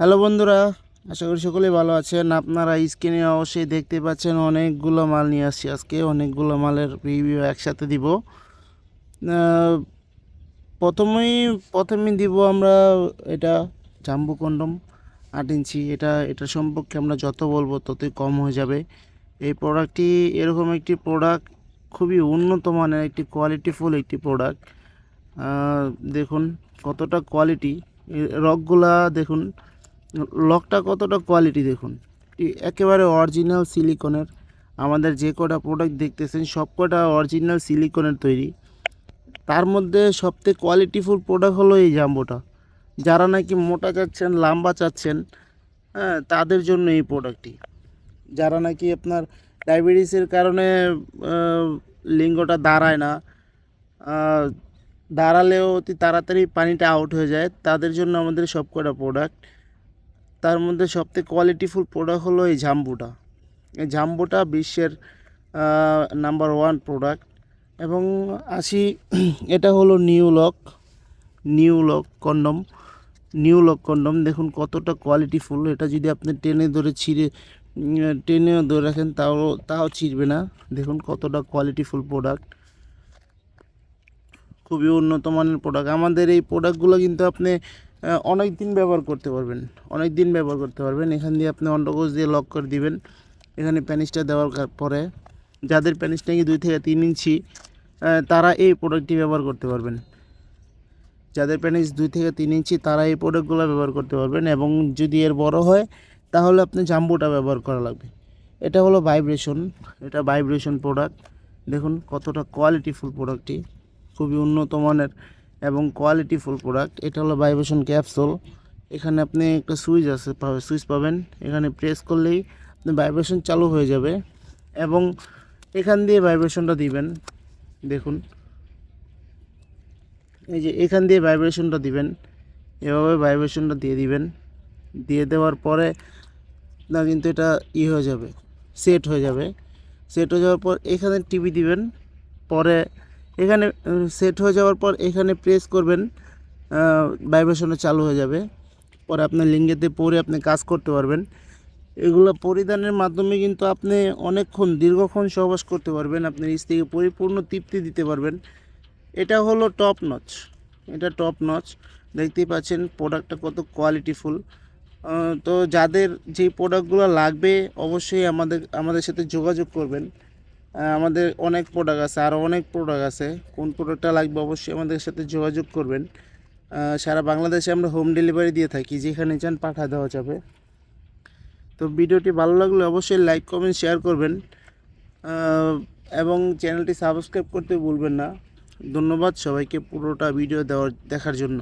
Hello বন্ধুরা, আশা করি সকলেই ভালো আছেন। আপনারা স্ক্রিনে অবশ্যই দেখতে পাচ্ছেন অনেকগুলো মাল নিয়ে আসছি। আজকে অনেকগুলো মালের রিভিউ একসাথে দিব। আহ, প্রথমেই দিব আমরা এটা জাম্বু কন্ডম 8 ইঞ্চি। এটা সম্পর্কে আমরা যত বলবো ততই কম হয়ে যাবে। এই প্রোডাক্টটি এরকম একটি প্রোডাক্ট, খুবই উন্নত মানের একটি কোয়ালিটিফুল একটি প্রোডাক্ট। দেখুন কতটা কোয়ালিটি, রকগুলা দেখুন, লকটা কতটা কোয়ালিটি দেখুন, একেবারে অরিজিনাল সিলিকনের। আমাদের যে কটা প্রোডাক্ট দেখতেছেন সব কটা অরিজিনাল সিলিকনের তৈরি। তার মধ্যে সবথেকে কোয়ালিটিফুল প্রোডাক্ট হলো এই জাম্বোটা। যারা নাকি মোটা চাচ্ছেন, লম্বা চাচ্ছেন, হ্যাঁ, তাদের জন্য এই প্রোডাক্টটি। যারা নাকি আপনার ডায়াবেটিসের কারণে লিঙ্গটা দাঁড়ায় না, আহ, দাঁড়ালেও অতি তাড়াতাড়ি পানিটা আউট হয়ে যায়, তাদের জন্য আমাদের সব কটা প্রোডাক্ট। তার মধ্যে সবথেকে কোয়ালিটিফুল প্রোডাক্ট হলো এই জাম্বুটা। এই জাম্বুটা বিশ্বের নাম্বার 1 প্রোডাক্ট। এবং আসি, এটা হলো নিউ লক কন্ডম। দেখুন কতটা কোয়ালিটিফুল। এটা যদি আপনি টেনে ধরে টেনেও ধরে রাখেন তাও ছিঁড়বে না। দেখুন কতটা কোয়ালিটিফুল প্রোডাক্ট, খুবই উন্নত মানের প্রোডাক্ট। আমাদের এই প্রোডাক্টগুলো কিন্তু আপনি অনেক দিন ব্যবহার করতে পারবেন। এখান দিয়ে আপনি অন্ডকোষ দিয়ে লক করে দিবেন। এখানে প্যানিসটা দেওয়ার পরে যাদের প্যানিস নাকি 2 থেকে 3 ইঞ্চি, তারা এই প্রোডাক্টটি ব্যবহার করতে পারবেন। যাদের প্যানিস 2 থেকে 3 ইঞ্চি তারা এই প্রোডাক্টগুলো ব্যবহার করতে পারবেন। এবং যদি এর বড় হয় তাহলে আপনি জাম্বুটা ব্যবহার করা লাগবে। এটা হলো ভাইব্রেশন প্রোডাক্ট। দেখুন কতটা কোয়ালিটিফুল প্রোডাক্টটি, খুবই উন্নত মানের এবং কোয়ালিটিফুল প্রোডাক্ট। এটা হলো ভাইব্রেশন ক্যাপসুল। এখানে আপনি একটা সুইচ পাবেন। এখানে প্রেস করলেই আপনি ভাইব্রেশন চালু হয়ে যাবে এবং এখান দিয়ে ভাইব্রেশনটা দিবেন। দেখুন, এই যে এখান দিয়ে ভাইব্রেশনটা দিবেন, এভাবে ভাইব্রেশনটা দিয়ে দিবেন। দিয়ে দেওয়ার পরে না কিন্তু এটা হয়ে যাবে, সেট হয়ে যাওয়ার পর এখানে টিপি দিবেন। পরে এখানে সেট হয়ে যাওয়ার পর এখানে প্রেস করবেন, ভাইব্রেশনটা চালু হয়ে যাবে। পরে আপনার লিঙ্গেতে পরে আপনি কাজ করতে পারবেন। এগুলো পরিধানের মাধ্যমে কিন্তু আপনি দীর্ঘক্ষণ সহবাস করতে পারবেন, আপনার স্ত্রীকে পরিপূর্ণ তৃপ্তি দিতে পারবেন। এটা হলো টপ নচ। দেখতেই পাচ্ছেন প্রোডাক্টটা কত কোয়ালিটিফুল। তো যাদের যেই প্রোডাক্টগুলো লাগবে অবশ্যই আমাদের সাথে যোগাযোগ করবেন। আমাদের অনেক প্রোডাক্ট আছে, আরও অনেক প্রোডাক্ট আছে। কোন প্রোডাক্টটা লাগবে অবশ্যই আমাদের সাথে যোগাযোগ করবেন। সারা বাংলাদেশে আমরা হোম ডেলিভারি দিয়ে থাকি, যেখানে চান পাঠা দেওয়া যাবে। তো ভিডিওটি ভালো লাগলে অবশ্যই লাইক, কমেন্ট, শেয়ার করবেন এবং চ্যানেলটি সাবস্ক্রাইব করতে ভুলবেন না। ধন্যবাদ সবাইকে পুরোটা ভিডিও দেখার জন্য।